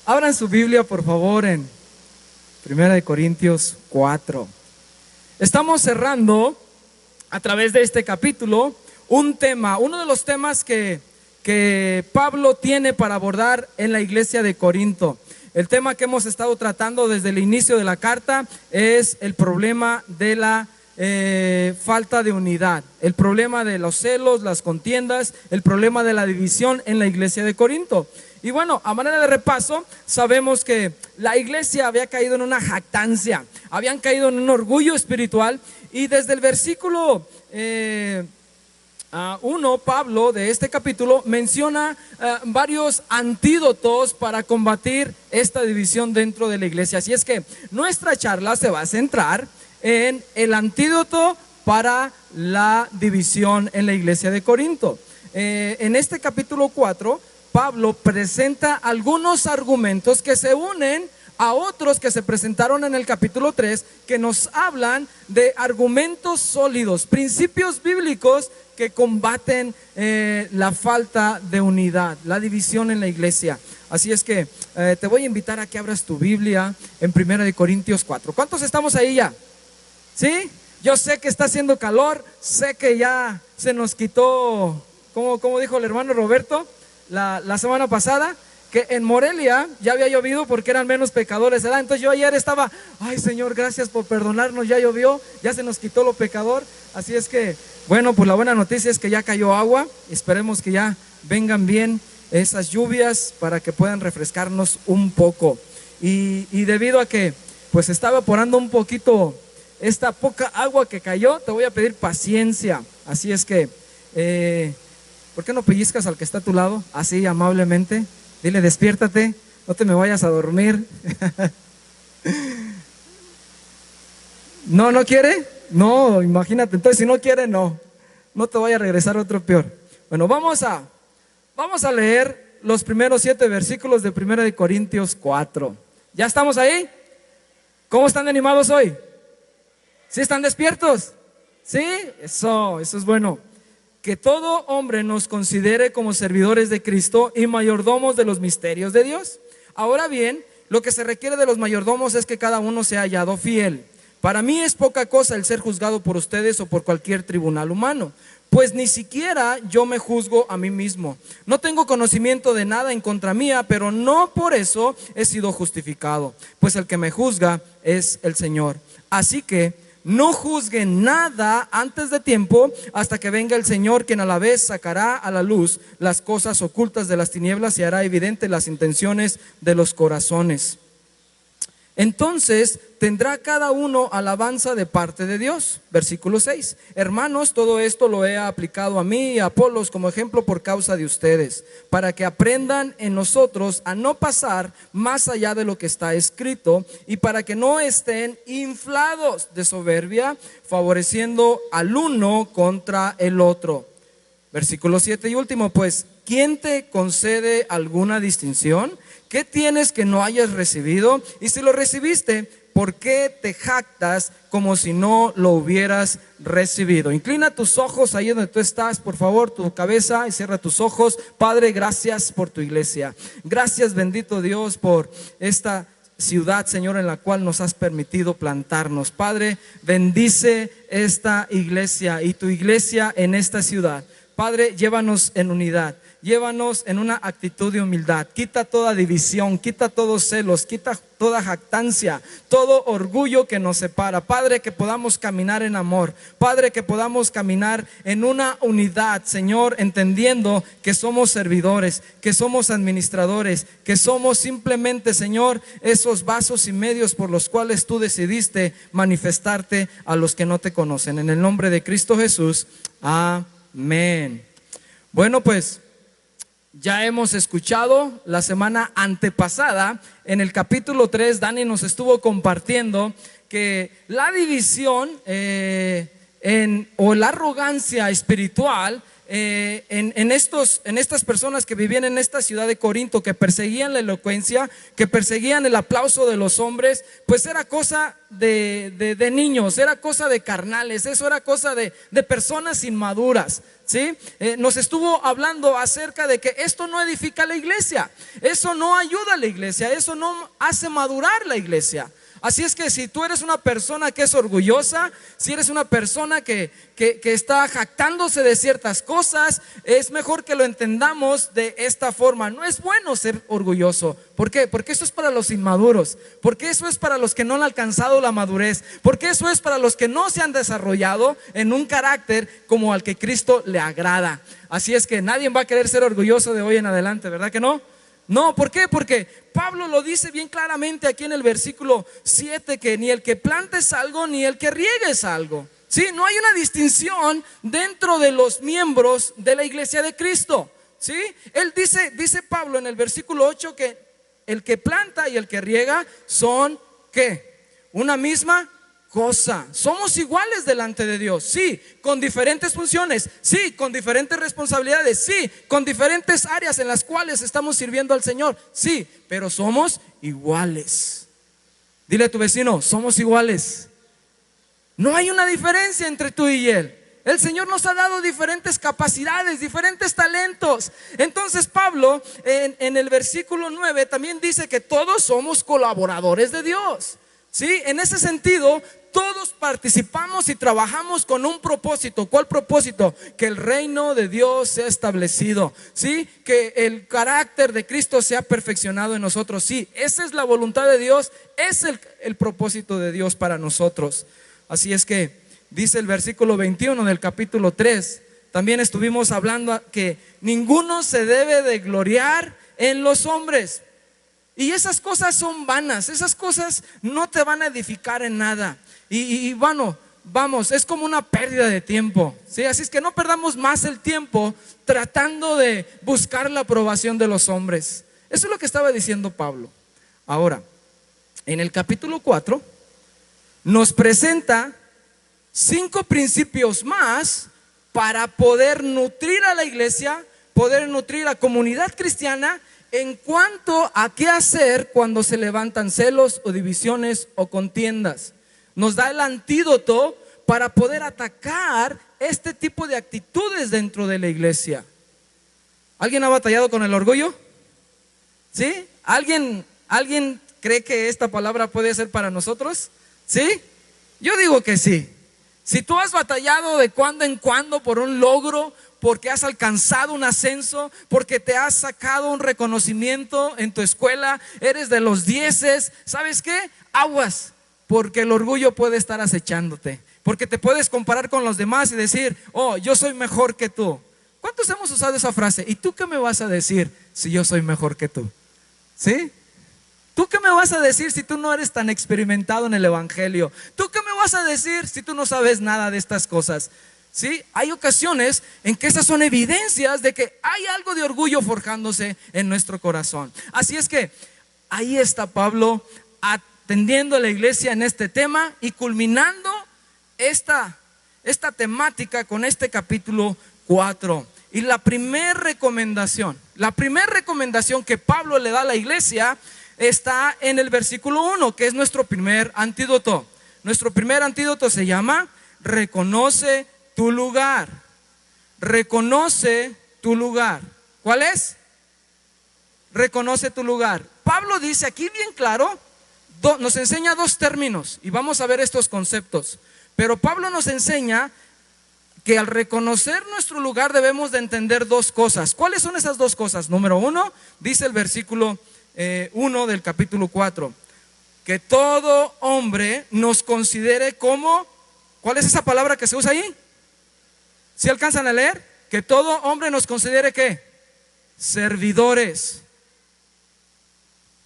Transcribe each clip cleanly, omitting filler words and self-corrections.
Abran su Biblia, por favor, en Primera de Corintios 4. Estamos cerrando a través de este capítulo un tema, uno de los temas que Pablo tiene para abordar en la iglesia de Corinto. El tema que hemos estado tratando desde el inicio de la carta es el problema de la falta de unidad, el problema de los celos, las contiendas, el problema de la división en la iglesia de Corinto. Y bueno, a manera de repaso, sabemos que la iglesia había caído en una jactancia, habían caído en un orgullo espiritual, y desde el versículo 1, Pablo de este capítulo menciona varios antídotos para combatir esta división dentro de la iglesia. Así es que nuestra charla se va a centrar en el antídoto para la división en la iglesia de Corinto. En este capítulo 4, Pablo presenta algunos argumentos que se unen a otros que se presentaron en el capítulo 3, que nos hablan de argumentos sólidos, principios bíblicos que combaten la falta de unidad, la división en la iglesia. Así es que te voy a invitar a que abras tu Biblia en 1 Corintios 4. ¿Cuántos estamos ahí ya? ¿Sí? Yo sé que está haciendo calor, sé que ya se nos quitó, como dijo el hermano Roberto la semana pasada, que en Morelia ya había llovido porque eran menos pecadores, ¿verdad? Entonces yo ayer estaba, ay Señor, gracias por perdonarnos, ya llovió, ya se nos quitó lo pecador. Así es que, bueno, pues la buena noticia es que ya cayó agua. Esperemos que ya vengan bien esas lluvias para que puedan refrescarnos un poco. Y debido a que pues está evaporando un poquito esta poca agua que cayó, te voy a pedir paciencia. Así es que, ¿por qué no pellizcas al que está a tu lado, así amablemente? Dile, despiértate, no te me vayas a dormir. ¿No quiere? No, imagínate. Entonces, si no quiere, no te vaya a regresar otro peor. Bueno, vamos a leer los primeros 7 versículos de 1 Corintios 4. ¿Ya estamos ahí? ¿Cómo están animados hoy? ¿Sí están despiertos? ¿Sí? Eso es bueno. Que todo hombre nos considere como servidores de Cristo y mayordomos de los misterios de Dios. Ahora bien, lo que se requiere de los mayordomos es que cada uno sea hallado fiel. Para mí es poca cosa el ser juzgado por ustedes o por cualquier tribunal humano, pues ni siquiera yo me juzgo a mí mismo. No tengo conocimiento de nada en contra mía, pero no por eso he sido justificado, pues el que me juzga es el Señor. Así que no juzguen nada antes de tiempo, hasta que venga el Señor, quien a la vez sacará a la luz las cosas ocultas de las tinieblas y hará evidente las intenciones de los corazones. Entonces tendrá cada uno alabanza de parte de Dios. Versículo 6. Hermanos, todo esto lo he aplicado a mí y a Apolos como ejemplo por causa de ustedes, para que aprendan en nosotros a no pasar más allá de lo que está escrito, y para que no estén inflados de soberbia, favoreciendo al uno contra el otro. Versículo 7 y último. Pues, ¿quién te concede alguna distinción? ¿Qué tienes que no hayas recibido? Y si lo recibiste, ¿por qué te jactas como si no lo hubieras recibido? Inclina tus ojos ahí donde tú estás, por favor, tu cabeza, y cierra tus ojos. Padre, gracias por tu iglesia. Gracias, bendito Dios, por esta ciudad, Señor, en la cual nos has permitido plantarnos. Padre, bendice esta iglesia y tu iglesia en esta ciudad. Padre, llévanos en unidad, llévanos en una actitud de humildad. Quita toda división, quita todos celos, quita toda jactancia, todo orgullo que nos separa. Padre, que podamos caminar en amor. Padre, que podamos caminar en una unidad, Señor, entendiendo que somos servidores, que somos administradores, que somos simplemente, Señor, esos vasos y medios por los cuales tú decidiste manifestarte a los que no te conocen. En el nombre de Cristo Jesús, amén. Bueno, pues ya hemos escuchado la semana antepasada, en el capítulo 3, Dani nos estuvo compartiendo que la división o la arrogancia espiritual en estas personas que vivían en esta ciudad de Corinto, que perseguían la elocuencia, que perseguían el aplauso de los hombres, pues era cosa de niños, era cosa de carnales, eso era cosa de personas inmaduras, ¿sí? Nos estuvo hablando acerca de que esto no edifica la iglesia, eso no ayuda a la iglesia, eso no hace madurar la iglesia. Así es que si tú eres una persona que es orgullosa, si eres una persona que está jactándose de ciertas cosas, es mejor que lo entendamos de esta forma. No es bueno ser orgulloso. ¿Por qué? Porque eso es para los inmaduros, porque eso es para los que no han alcanzado la madurez, porque eso es para los que no se han desarrollado en un carácter como al que Cristo le agrada. Así es que nadie va a querer ser orgulloso de hoy en adelante, ¿verdad que no? No, ¿por qué? Porque Pablo lo dice bien claramente aquí en el versículo 7, que ni el que plante es algo, ni el que riegue es algo. ¿Sí? No hay una distinción dentro de los miembros de la iglesia de Cristo. ¿Sí? Él dice Pablo en el versículo 8 que el que planta y el que riega son, ¿qué? Una misma cosa. Somos iguales delante de Dios, sí, con diferentes funciones, sí, con diferentes responsabilidades, sí, con diferentes áreas en las cuales estamos sirviendo al Señor, sí, pero somos iguales. Dile a tu vecino, somos iguales. No hay una diferencia entre tú y él. El Señor nos ha dado diferentes capacidades, diferentes talentos. Entonces Pablo en el versículo 9 también dice que todos somos colaboradores de Dios. ¿Sí? En ese sentido, todos participamos y trabajamos con un propósito. ¿Cuál propósito? Que el reino de Dios sea establecido, ¿sí? Que el carácter de Cristo sea perfeccionado en nosotros. Sí, esa es la voluntad de Dios, es el propósito de Dios para nosotros. Así es que dice el versículo 21 del capítulo 3. También estuvimos hablando que ninguno se debe de gloriar en los hombres. Y esas cosas son vanas, esas cosas no te van a edificar en nada. Y bueno, vamos, es como una pérdida de tiempo, ¿sí? Así es que no perdamos más el tiempo tratando de buscar la aprobación de los hombres. Eso es lo que estaba diciendo Pablo. Ahora, en el capítulo 4 nos presenta 5 principios más para poder nutrir a la iglesia, poder nutrir a la comunidad cristiana en cuanto a qué hacer cuando se levantan celos o divisiones o contiendas. Nos da el antídoto para poder atacar este tipo de actitudes dentro de la iglesia. ¿Alguien ha batallado con el orgullo? ¿Sí? ¿Alguien cree que esta palabra puede ser para nosotros? ¿Sí? Yo digo que sí. Si tú has batallado de cuando en cuando por un logro, porque has alcanzado un ascenso, porque te has sacado un reconocimiento en tu escuela, eres de los 10, ¿sabes qué? Aguas, porque el orgullo puede estar acechándote, porque te puedes comparar con los demás y decir, oh, yo soy mejor que tú. ¿Cuántos hemos usado esa frase? ¿Y tú qué me vas a decir si yo soy mejor que tú? ¿Sí? ¿Tú qué me vas a decir si tú no eres tan experimentado en el evangelio? ¿Tú qué me vas a decir si tú no sabes nada de estas cosas? ¿Sí? Hay ocasiones en que esas son evidencias de que hay algo de orgullo forjándose en nuestro corazón. Así es que ahí está Pablo atendiendo a la iglesia en este tema y culminando esta temática con este capítulo 4. Y la primera recomendación que Pablo le da a la iglesia está en el versículo 1, que es nuestro primer antídoto. Nuestro primer antídoto se llama reconoce tu lugar. Reconoce tu lugar. ¿Cuál es? Reconoce tu lugar. Pablo dice aquí bien claro, nos enseña 2 términos y vamos a ver estos conceptos. Pero Pablo nos enseña que al reconocer nuestro lugar debemos de entender 2 cosas. ¿Cuáles son esas 2 cosas? Número 1, dice el versículo 1 del capítulo 4, que todo hombre nos considere como, ¿cuál es esa palabra que se usa ahí? ¿Sí alcanzan a leer? Que todo hombre nos considere ¿qué? Servidores.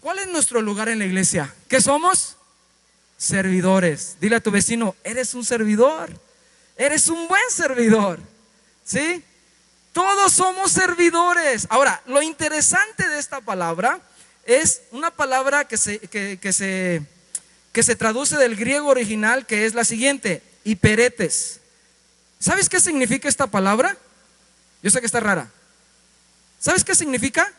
¿Cuál es nuestro lugar en la iglesia? ¿Qué somos? Servidores. Dile a tu vecino, eres un servidor, eres un buen servidor, ¿sí? Todos somos servidores. Ahora, lo interesante de esta palabra es una palabra que se traduce del griego original, que es la siguiente, hiperetes. ¿Sabes qué significa esta palabra? Yo sé que está rara. ¿Sabes qué significa?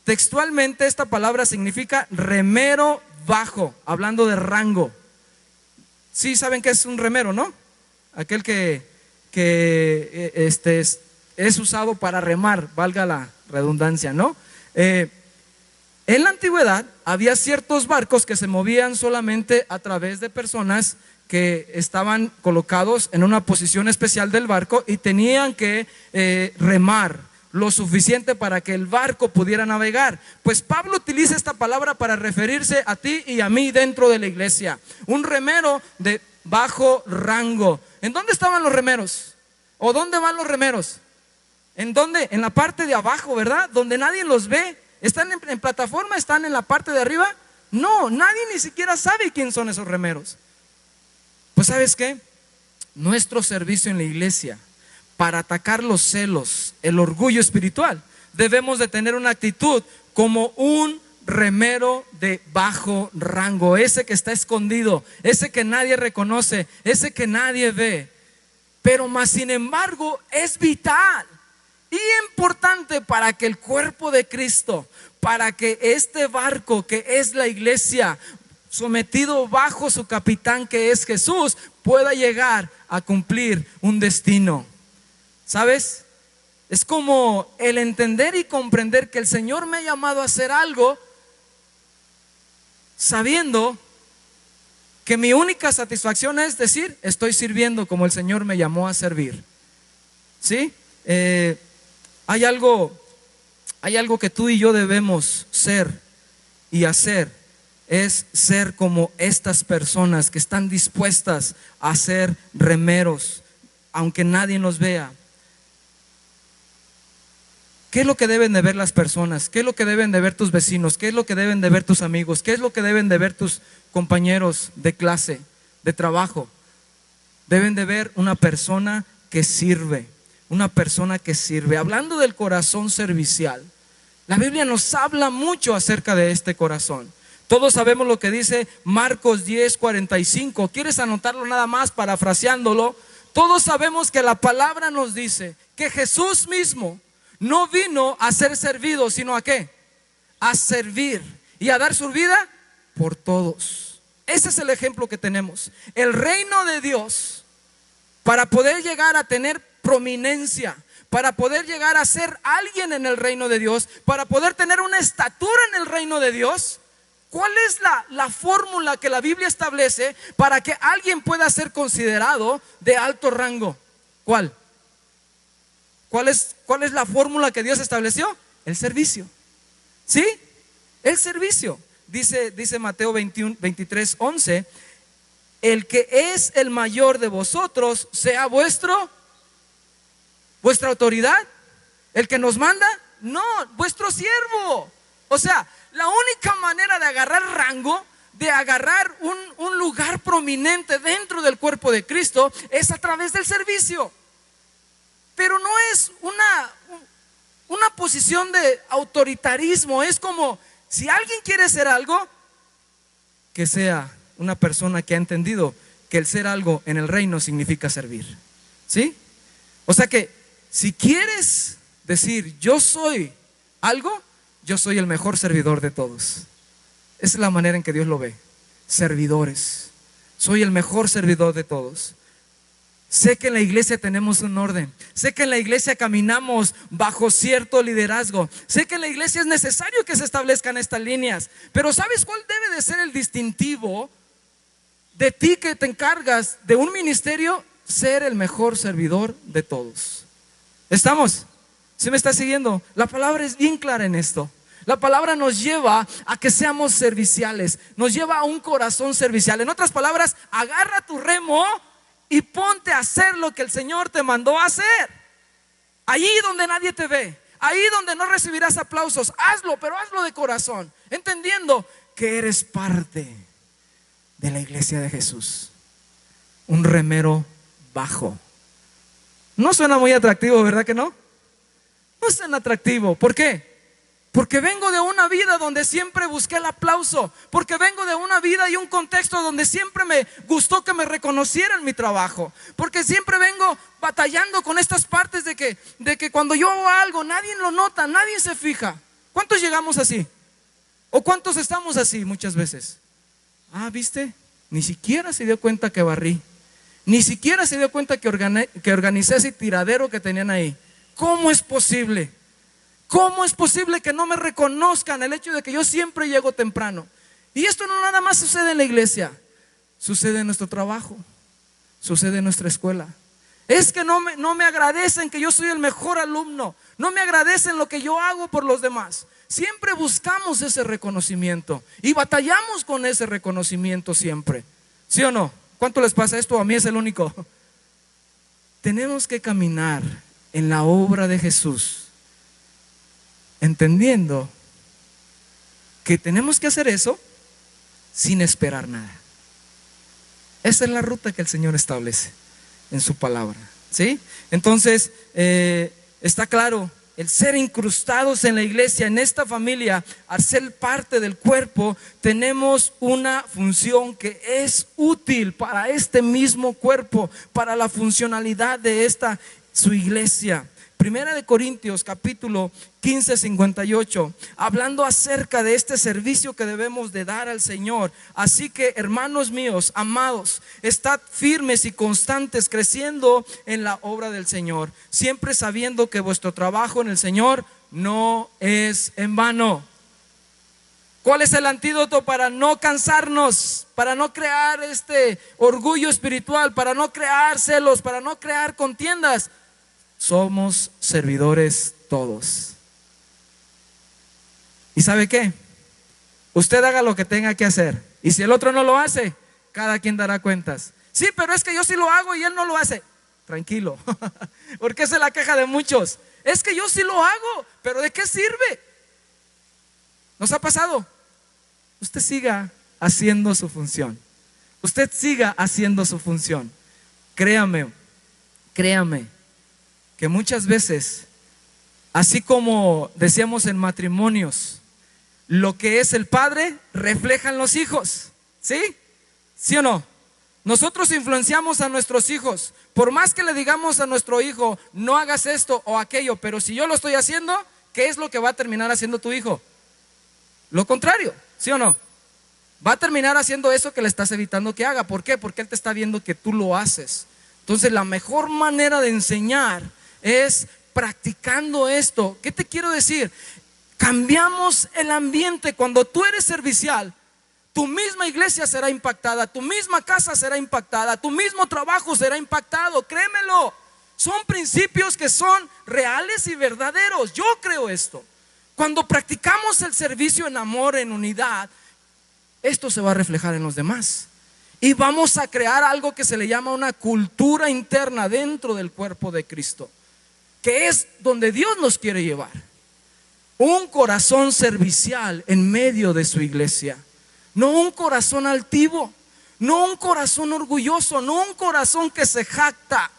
Textualmente esta palabra significa remero bajo, hablando de rango. Sí saben qué es un remero, ¿no? Aquel que es usado para remar, valga la redundancia, ¿no? En la antigüedad había ciertos barcos que se movían solamente a través de personas que estaban colocados en una posición especial del barco y tenían que remar lo suficiente para que el barco pudiera navegar. Pues Pablo utiliza esta palabra para referirse a ti y a mí dentro de la iglesia. Un remero de bajo rango. ¿En dónde estaban los remeros? ¿O dónde van los remeros? ¿En dónde? En la parte de abajo, ¿verdad? Donde nadie los ve. ¿Están en plataforma? ¿Están en la parte de arriba? No, nadie ni siquiera sabe quién son esos remeros. Pues ¿sabes qué? Nuestro servicio en la iglesia, para atacar los celos, el orgullo espiritual, debemos de tener una actitud como un remero de bajo rango, ese que está escondido, ese que nadie reconoce, ese que nadie ve, pero más sin embargo es vital y importante para que el cuerpo de Cristo, para que este barco que es la iglesia, sometido bajo su capitán que es Jesús, pueda llegar a cumplir un destino. ¿Sabes? Es como el entender y comprender que el Señor me ha llamado a hacer algo, sabiendo que mi única satisfacción es decir, estoy sirviendo como el Señor me llamó a servir. ¿Sí? Hay algo que tú y yo debemos ser y hacer, es ser como estas personas que están dispuestas a ser remeros, aunque nadie nos vea. ¿Qué es lo que deben de ver las personas? ¿Qué es lo que deben de ver tus vecinos? ¿Qué es lo que deben de ver tus amigos? ¿Qué es lo que deben de ver tus compañeros de clase, de trabajo? Deben de ver una persona que sirve, una persona que sirve. Hablando del corazón servicial, la Biblia nos habla mucho acerca de este corazón. Todos sabemos lo que dice Marcos 10:45. ¿Quieres anotarlo nada más parafraseándolo? Todos sabemos que la palabra nos dice que Jesús mismo no vino a ser servido, sino ¿a qué? A servir y a dar su vida por todos. Ese es el ejemplo que tenemos. El reino de Dios, para poder llegar a tener prominencia, para poder llegar a ser alguien en el reino de Dios, para poder tener una estatura en el reino de Dios, ¿cuál es la fórmula que la Biblia establece para que alguien pueda ser considerado de alto rango? ¿Cuál? ¿Cuál es la fórmula que Dios estableció? El servicio. ¿Sí? El servicio. Dice Mateo 23:11, el que es el mayor de vosotros sea vuestra autoridad. El que nos manda, no, vuestro siervo. O sea, la única manera de agarrar rango, de agarrar un lugar prominente dentro del cuerpo de Cristo, es a través del servicio. Pero no es una posición de autoritarismo. Es como si alguien quiere hacer algo, que sea una persona que ha entendido que el ser algo en el reino significa servir. ¿Sí? O sea que si quieres decir yo soy algo, yo soy el mejor servidor de todos. Esa es la manera en que Dios lo ve. Servidores. Soy el mejor servidor de todos. Sé que en la iglesia tenemos un orden. Sé que en la iglesia caminamos bajo cierto liderazgo. Sé que en la iglesia es necesario que se establezcan estas líneas. Pero ¿sabes cuál debe de ser el distintivo de ti que te encargas de un ministerio? Ser el mejor servidor de todos. ¿Estamos? ¿Sí me está siguiendo? La palabra es bien clara en esto. La palabra nos lleva a que seamos serviciales. Nos lleva a un corazón servicial. En otras palabras, agarra tu remo y ponte a hacer lo que el Señor te mandó a hacer. Allí donde nadie te ve, ahí donde no recibirás aplausos, hazlo, pero hazlo de corazón, entendiendo que eres parte de la iglesia de Jesús. Un remero bajo. No suena muy atractivo, ¿verdad que no? No suena atractivo. ¿Por qué? Porque vengo de una vida donde siempre busqué el aplauso. Porque vengo de una vida y un contexto donde siempre me gustó que me reconocieran mi trabajo. Porque siempre vengo batallando con estas partes de que cuando yo hago algo nadie lo nota, nadie se fija. ¿Cuántos llegamos así? ¿O cuántos estamos así muchas veces? Ah, ¿viste? Ni siquiera se dio cuenta que barrí. Ni siquiera se dio cuenta que organicé ese tiradero que tenían ahí. ¿Cómo es posible? ¿Cómo es posible que no me reconozcan el hecho de que yo siempre llego temprano? Y esto no nada más sucede en la iglesia, sucede en nuestro trabajo, sucede en nuestra escuela. Es que no me agradecen que yo soy el mejor alumno, no me agradecen lo que yo hago por los demás. Siempre buscamos ese reconocimiento y batallamos con ese reconocimiento siempre. ¿Sí o no? ¿Cuánto les pasa esto? A mí es el único. Tenemos que caminar en la obra de Jesús, entendiendo que tenemos que hacer eso sin esperar nada. Esa es la ruta que el Señor establece en su palabra, ¿sí? Entonces, está claro, el ser incrustados en la iglesia, en esta familia, al ser parte del cuerpo, tenemos una función que es útil para este mismo cuerpo, para la funcionalidad de esta su iglesia. Primera de Corintios capítulo 15, 58, hablando acerca de este servicio que debemos de dar al Señor. Así que, hermanos míos, amados, estad firmes y constantes, creciendo en la obra del Señor, siempre sabiendo que vuestro trabajo en el Señor no es en vano. ¿Cuál es el antídoto para no cansarnos, para no crear este orgullo espiritual, para no crear celos, para no crear contiendas? Somos servidores todos. ¿Y sabe qué? Usted haga lo que tenga que hacer, y si el otro no lo hace, cada quien dará cuentas. Sí, pero es que yo sí lo hago y él no lo hace. Tranquilo, porque esa es la queja de muchos. Es que yo sí lo hago, pero ¿de qué sirve? ¿Nos ha pasado? Usted siga haciendo su función. Usted siga haciendo su función. Créame que muchas veces, así como decíamos en matrimonios, lo que es el padre reflejan los hijos. ¿Sí? ¿Sí o no? Nosotros influenciamos a nuestros hijos. Por más que le digamos a nuestro hijo, no hagas esto o aquello, pero si yo lo estoy haciendo, ¿qué es lo que va a terminar haciendo tu hijo? Lo contrario, ¿sí o no? Va a terminar haciendo eso que le estás evitando que haga. ¿Por qué? Porque él te está viendo que tú lo haces. Entonces, la mejor manera de enseñar es practicando esto. ¿Qué te quiero decir? Cambiamos el ambiente. Cuando tú eres servicial, tu misma iglesia será impactada, tu misma casa será impactada, tu mismo trabajo será impactado. Créemelo, son principios que son reales y verdaderos. Yo creo esto. Cuando practicamos el servicio en amor, en unidad, esto se va a reflejar en los demás. Y vamos a crear algo que se le llama una cultura interna dentro del cuerpo de Cristo, que es donde Dios nos quiere llevar. Un corazón servicial en medio de su iglesia. No un corazón altivo, no un corazón orgulloso, no un corazón que se jacta,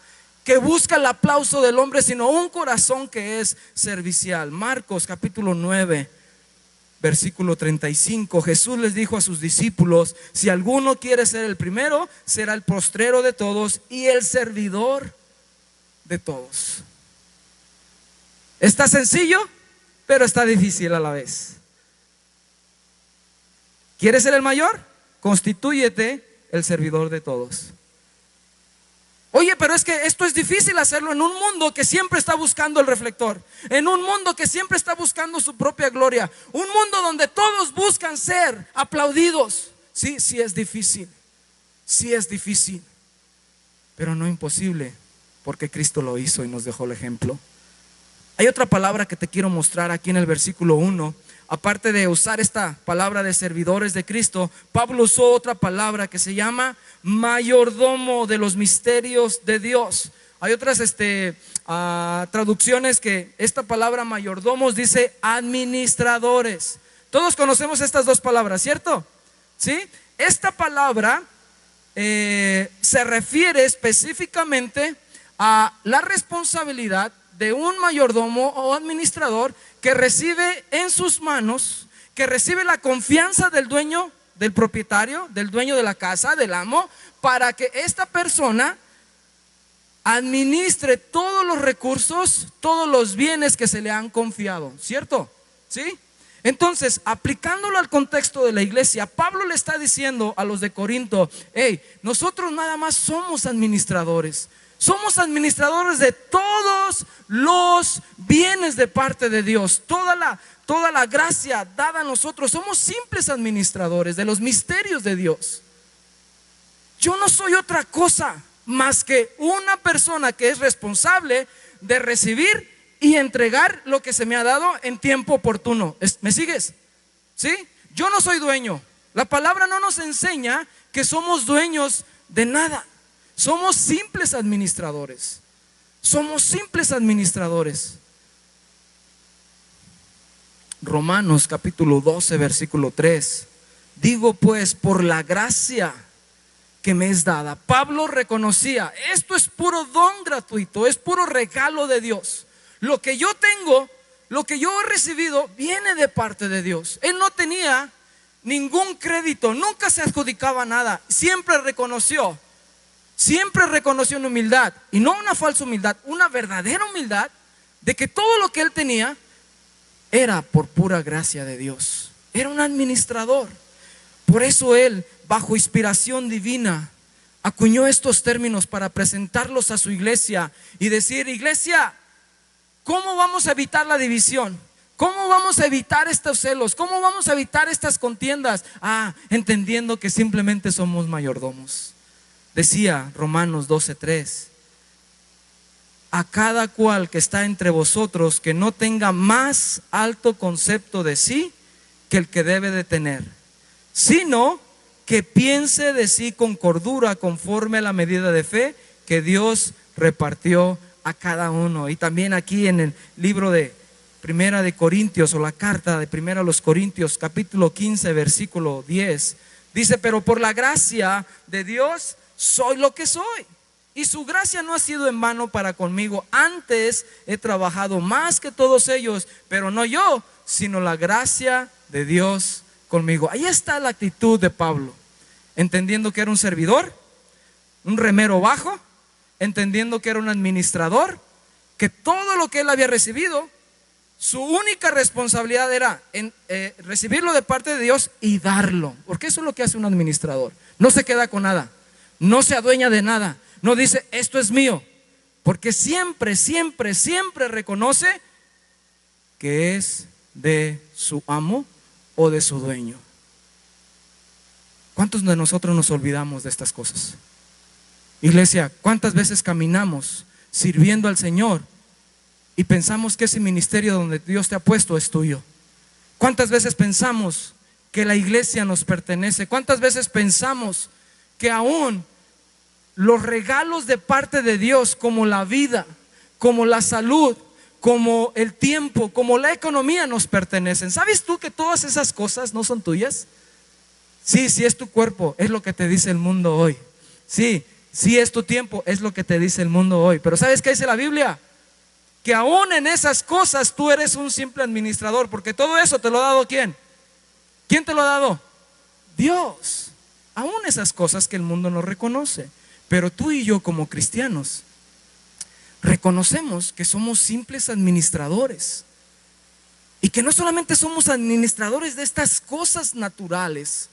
que busca el aplauso del hombre, sino un corazón que es servicial. Marcos capítulo 9, versículo 35. Jesús les dijo a sus discípulos: si alguno quiere ser el primero, será el postrero de todos y el servidor de todos. Está sencillo, pero está difícil a la vez. ¿Quieres ser el mayor? Constitúyete el servidor de todos. Oye, pero es que esto es difícil hacerlo en un mundo que siempre está buscando el reflector, en un mundo que siempre está buscando su propia gloria, un mundo donde todos buscan ser aplaudidos. Sí, sí es difícil, pero no imposible, porque Cristo lo hizo y nos dejó el ejemplo. Hay otra palabra que te quiero mostrar aquí en el versículo 1. Aparte de usar esta palabra de servidores de Cristo, Pablo usó otra palabra que se llama mayordomo de los misterios de Dios. Hay otras traducciones que esta palabra mayordomos dice administradores. Todos conocemos estas dos palabras, ¿cierto? ¿Sí? Esta palabra se refiere específicamente a la responsabilidad de un mayordomo o administrador que recibe en sus manos, que recibe la confianza del dueño, del propietario, del dueño de la casa, del amo, para que esta persona administre todos los recursos, todos los bienes que se le han confiado, ¿cierto? ¿Sí? Entonces, aplicándolo al contexto de la iglesia, Pablo le está diciendo a los de Corinto: hey, nosotros nada más somos administradores. Somos administradores de todos los bienes de parte de Dios, toda la gracia dada a nosotros. Somos simples administradores de los misterios de Dios. Yo no soy otra cosa más que una persona que es responsable de recibir y entregar lo que se me ha dado en tiempo oportuno. ¿Me sigues? ¿Sí? Yo no soy dueño. La palabra no nos enseña que somos dueños de nada. Somos simples administradores. Somos simples administradores. Romanos capítulo 12 versículo 3. Digo pues, por la gracia que me es dada. Pablo reconocía: esto es puro don gratuito, es puro regalo de Dios. Lo que yo tengo, lo que yo he recibido, viene de parte de Dios. Él no tenía ningún crédito, nunca se adjudicaba nada. Siempre reconoció en humildad, y no una falsa humildad, una verdadera humildad, de que todo lo que él tenía era por pura gracia de Dios. Era un administrador. Por eso él, bajo inspiración divina, acuñó estos términos para presentarlos a su iglesia y decir: iglesia, ¿cómo vamos a evitar la división? ¿Cómo vamos a evitar estos celos? ¿Cómo vamos a evitar estas contiendas? Entendiendo que simplemente somos mayordomos. Decía Romanos 12:3: a cada cual que está entre vosotros que no tenga más alto concepto de sí que el que debe de tener, sino que piense de sí con cordura, conforme a la medida de fe que Dios repartió a cada uno. Y también aquí en el libro de Primera de Corintios, o la carta de Primera a los Corintios, capítulo 15 versículo 10, dice: pero por la gracia de Dios soy lo que soy, y su gracia no ha sido en vano para conmigo. Antes he trabajado más que todos ellos, pero no yo, sino la gracia de Dios conmigo. Ahí está la actitud de Pablo, entendiendo que era un servidor, un remero bajo, entendiendo que era un administrador, que todo lo que él había recibido, su única responsabilidad era recibirlo de parte de Dios y darlo. Porque eso es lo que hace un administrador. No se queda con nada, no se adueña de nada, no dice esto es mío, porque siempre reconoce que es de su amo o de su dueño. ¿Cuántos de nosotros nos olvidamos de estas cosas? Iglesia, ¿cuántas veces caminamos sirviendo al Señor y pensamos que ese ministerio donde Dios te ha puesto es tuyo? ¿Cuántas veces pensamos que la iglesia nos pertenece? ¿Cuántas veces pensamos que aún los regalos de parte de Dios, como la vida, como la salud, como el tiempo, como la economía, nos pertenecen? ¿Sabes tú que todas esas cosas no son tuyas? Sí, es tu cuerpo, es lo que te dice el mundo hoy. Sí, es tu tiempo, es lo que te dice el mundo hoy. Pero ¿sabes qué dice la Biblia? Que aún en esas cosas tú eres un simple administrador, porque todo eso te lo ha dado ¿quién? ¿Quién te lo ha dado? Dios. Aún esas cosas que el mundo no reconoce. Pero tú y yo, como cristianos, reconocemos que somos simples administradores, y que no solamente somos administradores de estas cosas naturales,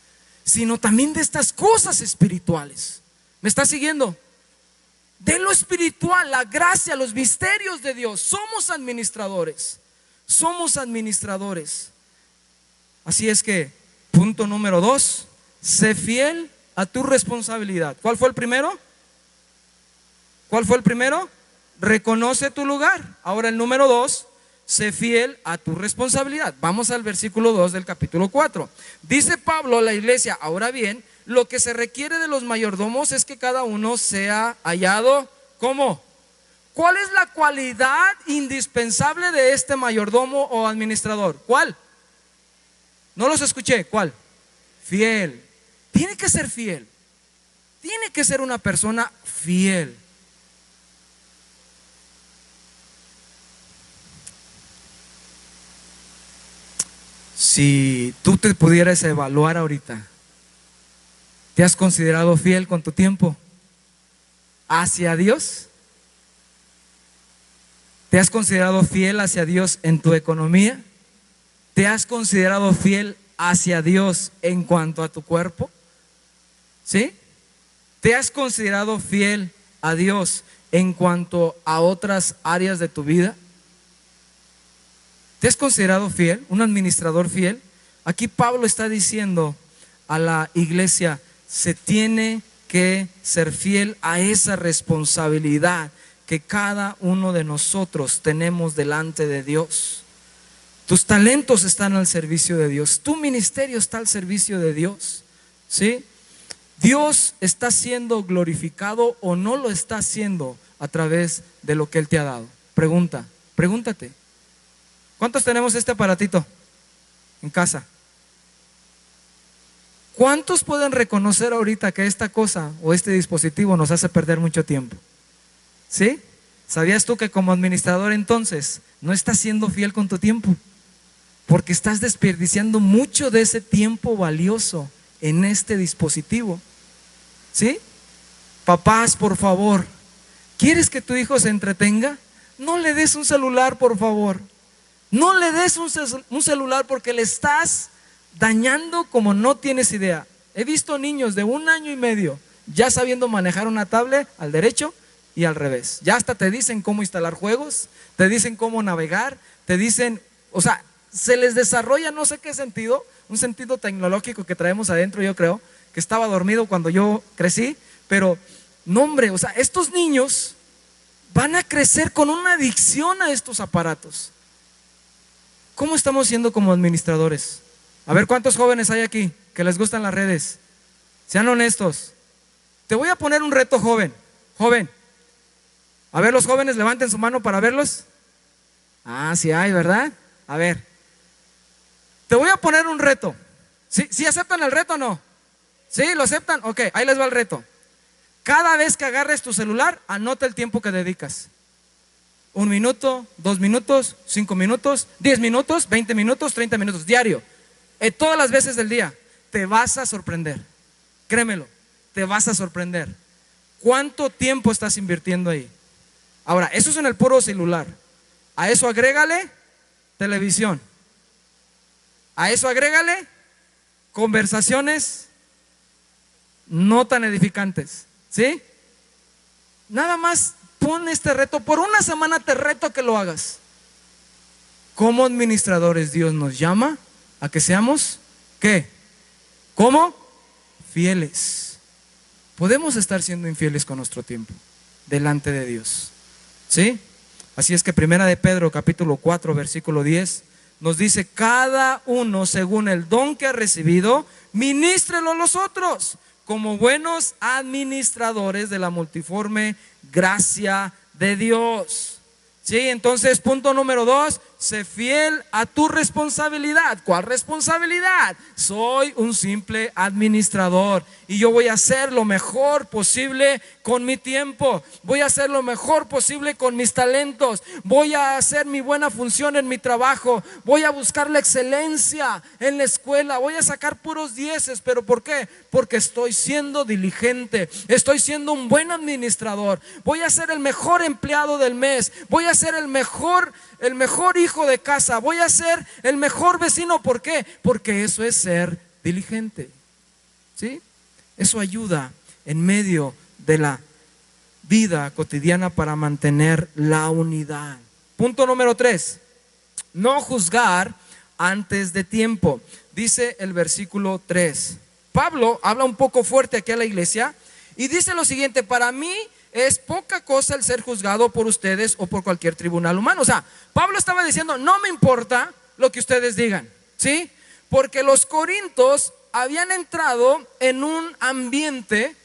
sino también de estas cosas espirituales. ¿Me estás siguiendo? De lo espiritual, la gracia, los misterios de Dios. Somos administradores. Somos administradores. Así es que, punto número 2, sé fiel a tu responsabilidad. ¿Cuál fue el primero? Reconoce tu lugar. Ahora el número 2, sé fiel a tu responsabilidad. Vamos al versículo 2 del capítulo 4. Dice Pablo a la iglesia: ahora bien, lo que se requiere de los mayordomos es que cada uno sea hallado ¿cómo? ¿Cuál es la cualidad indispensable de este mayordomo o administrador? ¿Cuál? No los escuché. ¿Cuál? Fiel. Tiene que ser fiel. Tiene que ser una persona fiel. Si tú te pudieras evaluar ahorita, ¿te has considerado fiel con tu tiempo hacia Dios? ¿Te has considerado fiel hacia Dios en tu economía? ¿Te has considerado fiel hacia Dios en cuanto a tu cuerpo? ¿Sí? ¿Te has considerado fiel a Dios en cuanto a otras áreas de tu vida? ¿Te has considerado fiel? ¿Un administrador fiel? Aquí Pablo está diciendo a la iglesia, se tiene que ser fiel a esa responsabilidad que cada uno de nosotros tenemos delante de Dios. Tus talentos están al servicio de Dios, tu ministerio está al servicio de Dios, ¿sí? Dios está siendo glorificado o no lo está haciendo a través de lo que Él te ha dado. Pregúntate. ¿Cuántos tenemos este aparatito en casa? ¿Cuántos pueden reconocer ahorita que esta cosa o este dispositivo nos hace perder mucho tiempo? ¿Sí? ¿Sabías tú que como administrador entonces no estás siendo fiel con tu tiempo? Porque estás desperdiciando mucho de ese tiempo valioso en este dispositivo. ¿Sí? Papás, por favor, ¿quieres que tu hijo se entretenga? No le des un celular, por favor. No le des un celular porque le estás dañando como no tienes idea. He visto niños de 1 año y medio ya sabiendo manejar una tablet al derecho y al revés. Ya hasta te dicen cómo instalar juegos, te dicen cómo navegar, te dicen, o sea, se les desarrolla no sé qué sentido, un sentido tecnológico que traemos adentro, yo creo, que estaba dormido cuando yo crecí, pero no, hombre, o sea, estos niños van a crecer con una adicción a estos aparatos. ¿Cómo estamos siendo como administradores? A ver, ¿cuántos jóvenes hay aquí que les gustan las redes? Sean honestos. Te voy a poner un reto, joven. A ver, los jóvenes, levanten su mano para verlos. Ah, sí hay, ¿verdad? A ver. Te voy a poner un reto. ¿Sí aceptan el reto o no? ¿Sí? ¿Lo aceptan? Ok, ahí les va el reto. Cada vez que agarres tu celular, anota el tiempo que dedicas. 1 minuto, 2 minutos, 5 minutos, 10 minutos, 20 minutos, 30 minutos, diario. Todas las veces del día. Te vas a sorprender. Créemelo, te vas a sorprender. ¿Cuánto tiempo estás invirtiendo ahí? Ahora, eso es en el puro celular. A eso agrégale televisión. A eso agrégale conversaciones no tan edificantes. ¿Sí? Nada más pon este reto. Por 1 semana te reto que lo hagas. Como administradores, Dios nos llama a que seamos, ¿qué? ¿Cómo? Fieles. Podemos estar siendo infieles con nuestro tiempo delante de Dios. ¿Sí? Así es que 1 de Pedro capítulo 4 versículo 10 nos dice, cada uno según el don que ha recibido, ministrelo a los otros como buenos administradores de la multiforme gracia de Dios. Sí, entonces punto número 2, sé fiel a tu responsabilidad. ¿Cuál responsabilidad? Soy un simple administrador y yo voy a hacer lo mejor posible con mi tiempo. Voy a hacer lo mejor posible con mis talentos. Voy a hacer mi buena función en mi trabajo. Voy a buscar la excelencia en la escuela. Voy a sacar puros 10. ¿Pero por qué? Porque estoy siendo diligente. Estoy siendo un buen administrador. Voy a ser el mejor empleado del mes. Voy a ser el mejor hijo de casa. Voy a ser el mejor vecino. ¿Por qué? Porque eso es ser diligente. ¿Sí? Eso ayuda en medio de la vida cotidiana para mantener la unidad. Punto número 3, no juzgar antes de tiempo. Dice el versículo 3. Pablo habla un poco fuerte aquí a la iglesia y dice lo siguiente: para mí es poca cosa el ser juzgado por ustedes o por cualquier tribunal humano. O sea, Pablo estaba diciendo, no me importa lo que ustedes digan, ¿sí? Porque los corintios habían entrado en un ambiente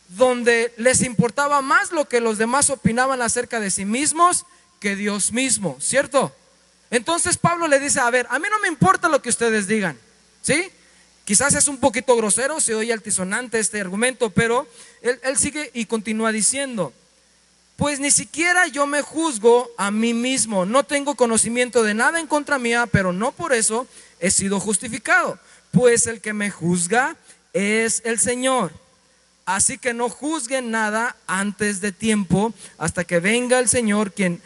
donde les importaba más lo que los demás opinaban acerca de sí mismos que Dios mismo, ¿cierto? Entonces Pablo le dice, a ver, a mí no me importa lo que ustedes digan, ¿sí? Quizás es un poquito grosero, se oye altisonante este argumento, pero él sigue y continúa diciendo, Pues ni siquiera yo me juzgo a mí mismo. No tengo conocimiento de nada en contra mía, pero no por eso he sido justificado. Pues el que me juzga es el Señor. Así que no juzguen nada antes de tiempo, hasta que venga el Señor, quien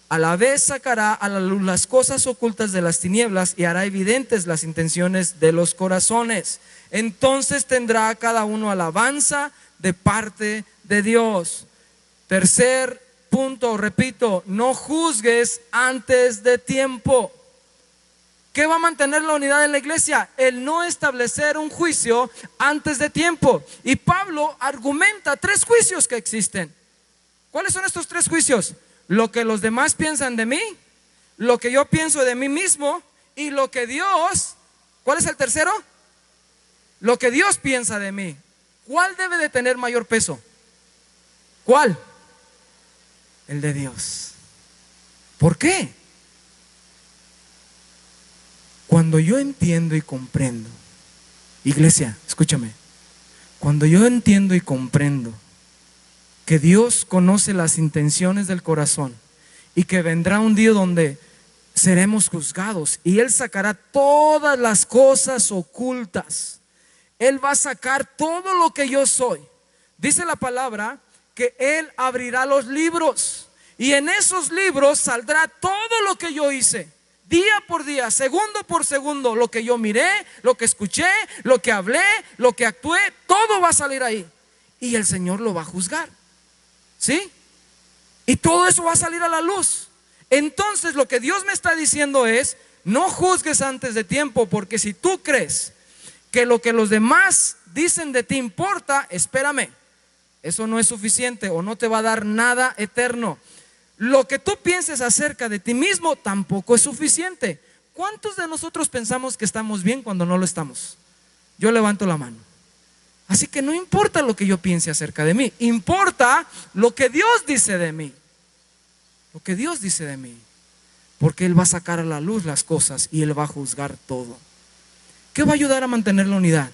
a la vez sacará a la luz las cosas ocultas de las tinieblas y hará evidentes las intenciones de los corazones. Entonces tendrá cada uno alabanza de parte de Dios. Tercer punto, repito, no juzgues antes de tiempo. ¿Qué va a mantener la unidad en la iglesia? El no establecer un juicio antes de tiempo. Y Pablo argumenta 3 juicios que existen. ¿Cuáles son estos 3 juicios? Lo que los demás piensan de mí, lo que yo pienso de mí mismo y lo que Dios, ¿cuál es el tercero? Lo que Dios piensa de mí. ¿Cuál debe de tener mayor peso? ¿Cuál? El de Dios. ¿Por qué? Cuando yo entiendo y comprendo, iglesia, escúchame, cuando yo entiendo y comprendo que Dios conoce las intenciones del corazón y que vendrá un día donde seremos juzgados y Él sacará todas las cosas ocultas, Él va a sacar todo lo que yo soy. Dice la palabra que Él abrirá los libros y en esos libros saldrá todo lo que yo hice. Día por día, segundo por segundo, lo que yo miré, lo que escuché, lo que hablé, lo que actué, todo va a salir ahí. Y el Señor lo va a juzgar. ¿Sí? Y todo eso va a salir a la luz. Entonces lo que Dios me está diciendo es, no juzgues antes de tiempo, porque si tú crees que lo que los demás dicen de ti importa, espérame, eso no es suficiente o no te va a dar nada eterno. Lo que tú pienses acerca de ti mismo tampoco es suficiente. ¿Cuántos de nosotros pensamos que estamos bien cuando no lo estamos? Yo levanto la mano. Así que no importa lo que yo piense acerca de mí, importa lo que Dios dice de mí. Lo que Dios dice de mí. Porque Él va a sacar a la luz las cosas y Él va a juzgar todo. ¿Qué va a ayudar a mantener la unidad?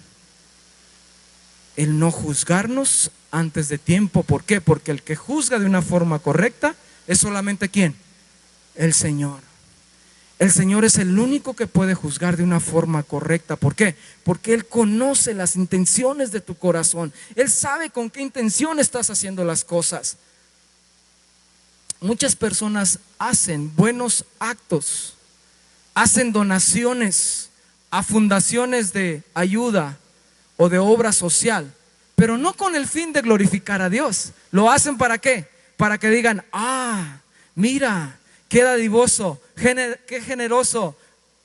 El no juzgarnos antes de tiempo. ¿Por qué? Porque el que juzga de una forma correcta es solamente ¿quién? El Señor. El Señor es el único que puede juzgar de una forma correcta. ¿Por qué? Porque Él conoce las intenciones de tu corazón. Él sabe con qué intención estás haciendo las cosas. Muchas personas hacen buenos actos, hacen donaciones a fundaciones de ayuda o de obra social, pero no con el fin de glorificar a Dios. ¿Lo hacen para qué? Para que digan, mira, qué dadivoso, qué generoso.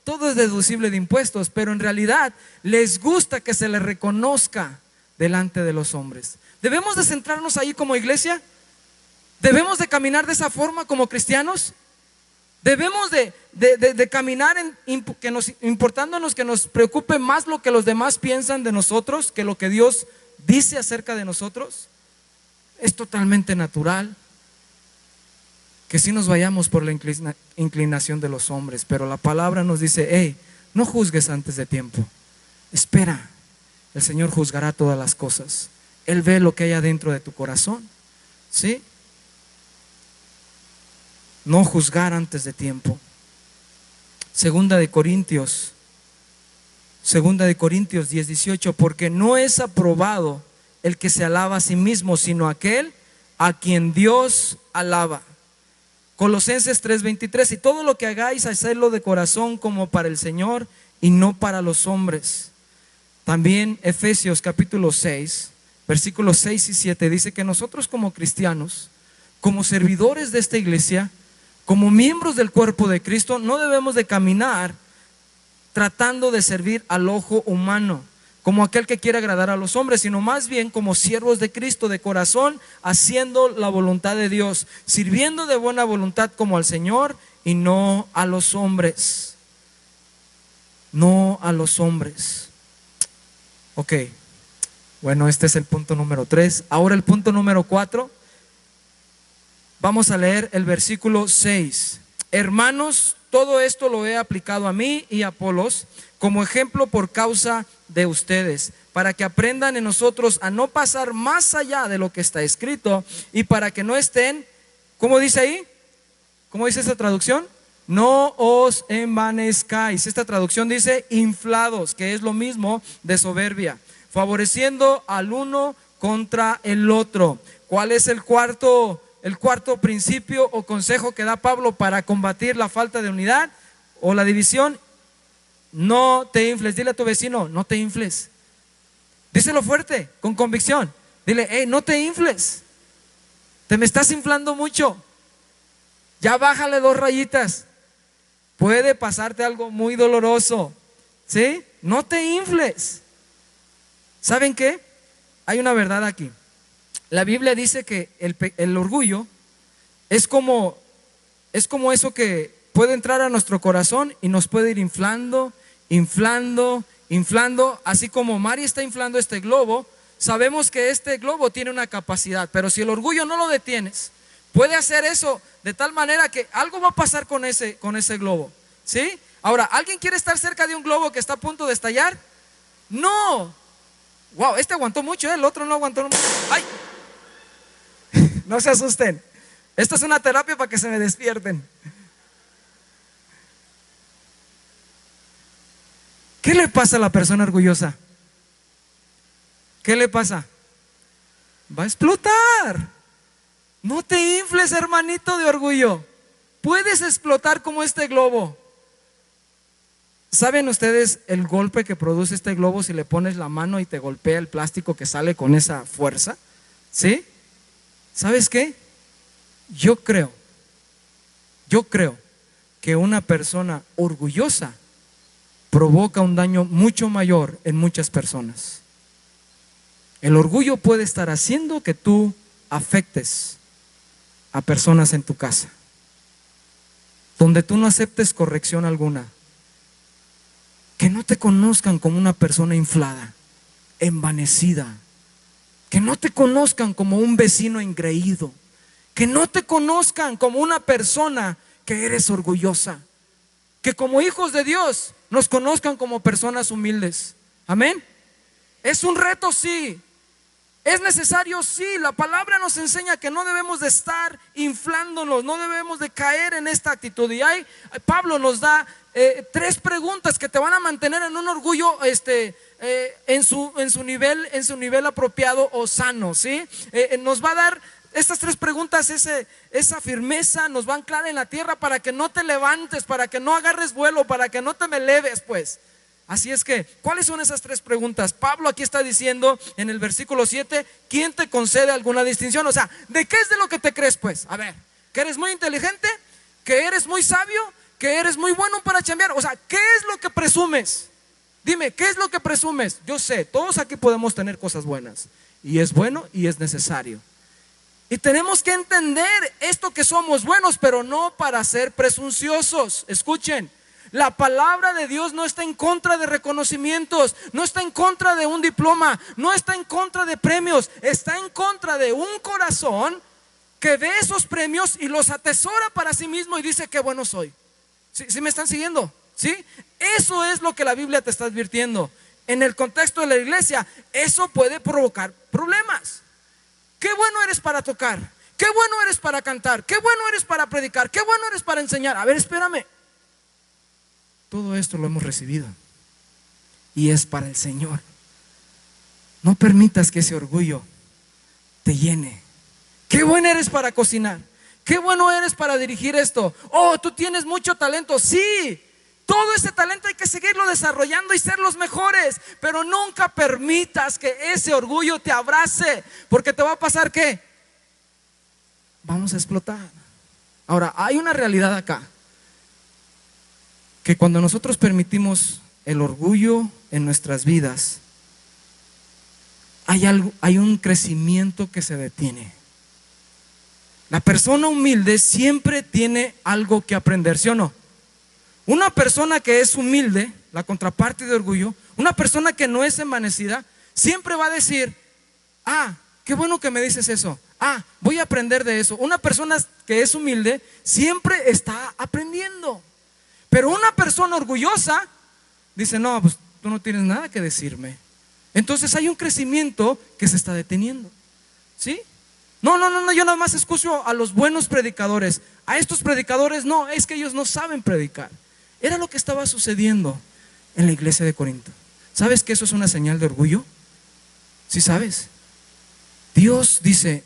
Todo es deducible de impuestos, pero en realidad les gusta que se les reconozca delante de los hombres. ¿Debemos de centrarnos ahí como iglesia? ¿Debemos de caminar de esa forma como cristianos? ¿Debemos de caminar importándonos que nos preocupe más lo que los demás piensan de nosotros que lo que Dios dice acerca de nosotros? Es totalmente natural que sí nos vayamos por la inclinación de los hombres, pero la palabra nos dice, hey, no juzgues antes de tiempo, espera, el Señor juzgará todas las cosas. Él ve lo que hay adentro de tu corazón, ¿sí? No juzgar antes de tiempo. Segunda de Corintios 10:18, porque no es aprobado el que se alaba a sí mismo, sino aquel a quien Dios alaba. Colosenses 3:23, y todo lo que hagáis, hacedlo de corazón como para el Señor y no para los hombres. También Efesios capítulo 6, versículos 6 y 7 dice que nosotros como cristianos, como servidores de esta iglesia, como miembros del cuerpo de Cristo, no debemos de caminar tratando de servir al ojo humano, como aquel que quiere agradar a los hombres, sino más bien como siervos de Cristo de corazón, haciendo la voluntad de Dios, sirviendo de buena voluntad como al Señor y no a los hombres. No a los hombres. Ok, bueno, este es el punto número 3. Ahora el punto número 4. Vamos a leer el versículo 6. Hermanos, todo esto lo he aplicado a mí y a Apolos como ejemplo por causa de ustedes, para que aprendan en nosotros a no pasar más allá de lo que está escrito y para que no estén ¿Cómo dice ahí? ¿Cómo dice esta traducción? No os envanezcáis. Esta traducción dice inflados, que es lo mismo de soberbia, favoreciendo al uno contra el otro. ¿Cuál es el cuarto principio o consejo que da Pablo para combatir la falta de unidad o la división? No te infles. Dile a tu vecino, no te infles. Díselo fuerte, con convicción. Dile, hey, no te infles. Te me estás inflando mucho. Ya bájale 2 rayitas. Puede pasarte algo muy doloroso. ¿Sí? No te infles. ¿Saben qué? Hay una verdad aquí. La Biblia dice que el orgullo es como eso que puede entrar a nuestro corazón y nos puede ir inflando, así como Mari está inflando este globo. Sabemos que este globo tiene una capacidad, pero si el orgullo no lo detienes, puede hacer eso de tal manera que algo va a pasar con ese globo. ¿Sí? Ahora, ¿alguien quiere estar cerca de un globo que está a punto de estallar? No. Wow, este aguantó mucho, el otro no aguantó mucho. ¡Ay! No se asusten. Esto es una terapia para que se me despierten. ¿Qué le pasa a la persona orgullosa? ¿Qué le pasa? Va a explotar. No te infles, hermanito de orgullo. Puedes explotar como este globo. ¿Saben ustedes el golpe que produce este globo si le pones la mano y te golpea el plástico que sale con esa fuerza? ¿Sí? ¿Sabes qué? Yo creo que una persona orgullosa provoca un daño mucho mayor en muchas personas. El orgullo puede estar haciendo que tú afectes a personas en tu casa, donde tú no aceptes corrección alguna, que no te conozcan como una persona inflada, envanecida, que no te conozcan como un vecino engreído, que no te conozcan como una persona que eres orgullosa, que como hijos de Dios nos conozcan como personas humildes. Amén. Es un reto, sí. Es necesario, sí. La palabra nos enseña que no debemos de estar inflándonos, no debemos de caer en esta actitud. Y Pablo nos da 3 preguntas que te van a mantener en un orgullo en su nivel apropiado o sano, ¿sí? Nos va a dar estas 3 preguntas, esa firmeza, nos va a anclar en la tierra para que no te levantes, para que no agarres vuelo, para que no te me eleves, pues. Así es que, ¿cuáles son esas 3 preguntas? Pablo aquí está diciendo en el versículo 7, ¿quién te concede alguna distinción? O sea, ¿de qué es de lo que te crees, pues? A ver, ¿que eres muy inteligente? ¿Que eres muy sabio? ¿Que eres muy bueno para chambear? O sea, ¿qué es lo que presumes? Dime, ¿qué es lo que presumes? Yo sé, todos aquí podemos tener cosas buenas, y es bueno y es necesario. Y tenemos que entender esto, que somos buenos, pero no para ser presunciosos. Escuchen, la palabra de Dios no está en contra de reconocimientos, no está en contra de un diploma, no está en contra de premios, está en contra de un corazón que ve esos premios y los atesora para sí mismo y dice: qué bueno soy. ¿Sí me están siguiendo? ¿Sí? Eso es lo que la Biblia te está advirtiendo. En el contexto de la iglesia, eso puede provocar problemas. Qué bueno eres para tocar, qué bueno eres para cantar, qué bueno eres para predicar, qué bueno eres para enseñar. A ver, espérame. Todo esto lo hemos recibido y es para el Señor. No permitas que ese orgullo te llene. Qué bueno eres para cocinar, qué bueno eres para dirigir esto. Oh, tú tienes mucho talento. Sí, todo ese talento hay que seguirlo desarrollando y ser los mejores, pero nunca permitas que ese orgullo te abrace, porque te va a pasar ¿qué? Vamos a explotar. Ahora, hay una realidad acá, que cuando nosotros permitimos el orgullo en nuestras vidas, hay un crecimiento que se detiene. La persona humilde siempre tiene algo que aprender, ¿sí o no? Una persona que es humilde, la contraparte de orgullo, una persona que no es envanecida, siempre va a decir: ah, qué bueno que me dices eso, ah, voy a aprender de eso. Una persona que es humilde siempre está aprendiendo. Pero una persona orgullosa dice: no, pues tú no tienes nada que decirme. Entonces hay un crecimiento que se está deteniendo, ¿sí? No, yo nada más escucho a los buenos predicadores. A estos predicadores no, es que ellos no saben predicar. Era lo que estaba sucediendo en la iglesia de Corinto. ¿Sabes que eso es una señal de orgullo? ¿Sí sabes? Dios dice,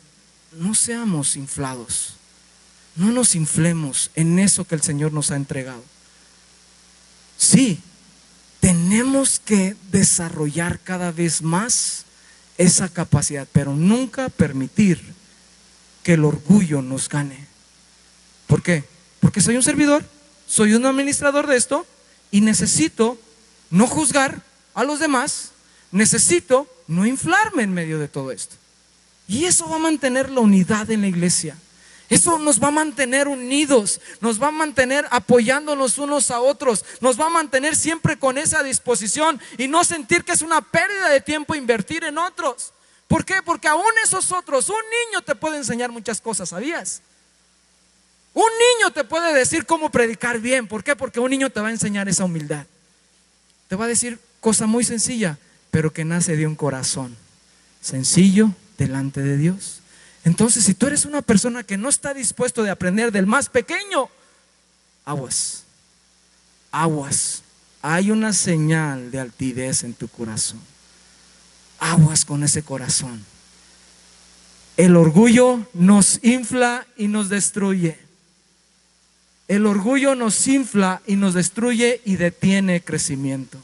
no seamos inflados, no nos inflemos en eso que el Señor nos ha entregado. Sí, tenemos que desarrollar cada vez más esa capacidad, pero nunca permitir que el orgullo nos gane. ¿Por qué? Porque soy un servidor, soy un administrador de esto y necesito no juzgar a los demás, necesito no inflarme en medio de todo esto. Y eso va a mantener la unidad en la iglesia. Eso nos va a mantener unidos, nos va a mantener apoyándonos unos a otros, nos va a mantener siempre con esa disposición y no sentir que es una pérdida de tiempo invertir en otros. ¿Por qué? Porque aún esos otros, un niño te puede enseñar muchas cosas, ¿sabías? Un niño te puede decir cómo predicar bien. ¿Por qué? Porque un niño te va a enseñar esa humildad. Te va a decir cosa muy sencilla, pero que nace de un corazón sencillo delante de Dios. Entonces, si tú eres una persona que no está dispuesto de aprender del más pequeño, aguas, aguas. Hay una señal de altivez en tu corazón. Aguas con ese corazón. El orgullo nos infla y nos destruye. El orgullo nos infla y nos destruye y detiene crecimiento.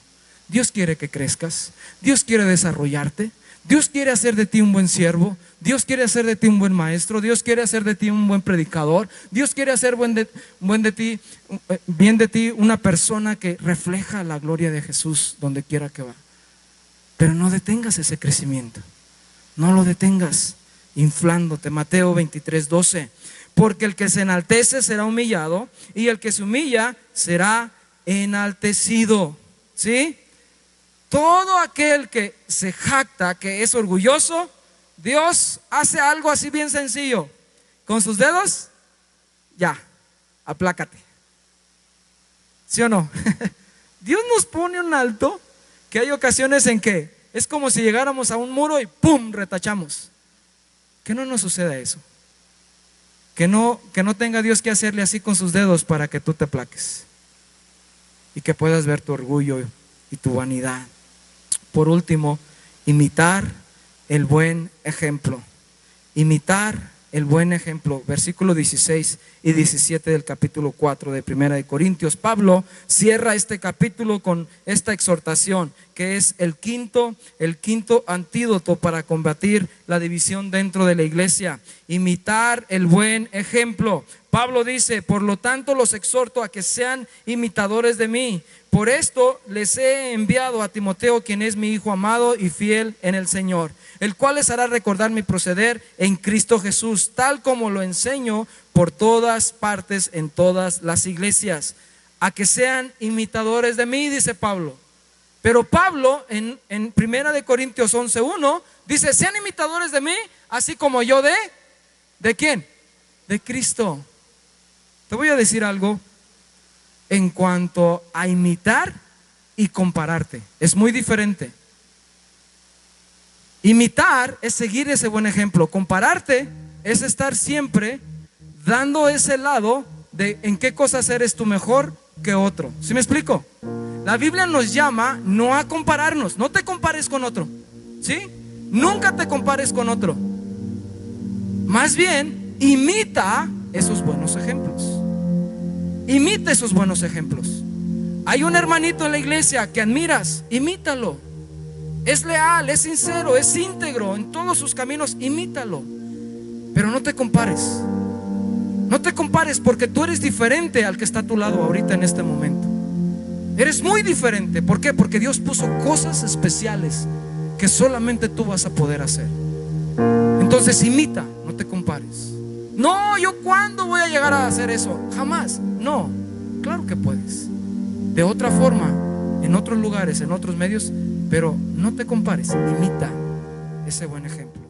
Dios quiere que crezcas. Dios quiere desarrollarte. Dios quiere hacer de ti un buen siervo. Dios quiere hacer de ti un buen maestro. Dios quiere hacer de ti un buen predicador. Dios quiere hacer bien de ti una persona que refleja la gloria de Jesús donde quiera que va. Pero no detengas ese crecimiento. No lo detengas inflándote. Mateo 23:12. Porque el que se enaltece será humillado y el que se humilla será enaltecido. ¿Sí? Todo aquel que se jacta, que es orgulloso, Dios hace algo así bien sencillo. Con sus dedos, ya, aplácate. ¿Sí o no? Dios nos pone un alto, que hay ocasiones en que es como si llegáramos a un muro y ¡pum! Retachamos. Que no nos suceda eso. Que no tenga Dios que hacerle así con sus dedos para que tú te aplaques y que puedas ver tu orgullo y tu vanidad. Por último, imitar el buen ejemplo. Imitar el buen ejemplo. Versículo 16 y 17 del capítulo 4 de Primera de Corintios. Pablo cierra este capítulo con esta exhortación, que es el quinto antídoto para combatir la división dentro de la iglesia. Imitar el buen ejemplo. Pablo dice: por lo tanto los exhorto a que sean imitadores de mí. Por esto les he enviado a Timoteo, quien es mi hijo amado y fiel en el Señor, el cual les hará recordar mi proceder en Cristo Jesús, tal como lo enseño por todas partes en todas las iglesias. A que sean imitadores de mí, dice Pablo. Pero Pablo en 1 de Corintios 11:1 dice: sean imitadores de mí, así como yo ¿de quién? De Cristo. Te voy a decir algo en cuanto a imitar y compararte. Es muy diferente. Imitar es seguir ese buen ejemplo. Compararte es estar siempre dando ese lado de en qué cosas eres tú mejor que otro. ¿Sí me explico? La Biblia nos llama no a compararnos. No te compares con otro, ¿sí? Nunca te compares con otro. Más bien, imita esos buenos ejemplos. Imita esos buenos ejemplos. Hay un hermanito en la iglesia que admiras, imítalo. Es leal, es sincero, es íntegro en todos sus caminos, imítalo. Pero no te compares. No te compares, porque tú eres diferente al que está a tu lado ahorita en este momento. Eres muy diferente. ¿Por qué? Porque Dios puso cosas especiales que solamente tú vas a poder hacer. Entonces imita, no te compares. No, ¿yo cuándo voy a llegar a hacer eso? Jamás. No, claro que puedes. De otra forma, en otros lugares, en otros medios. Pero no te compares, imita ese buen ejemplo.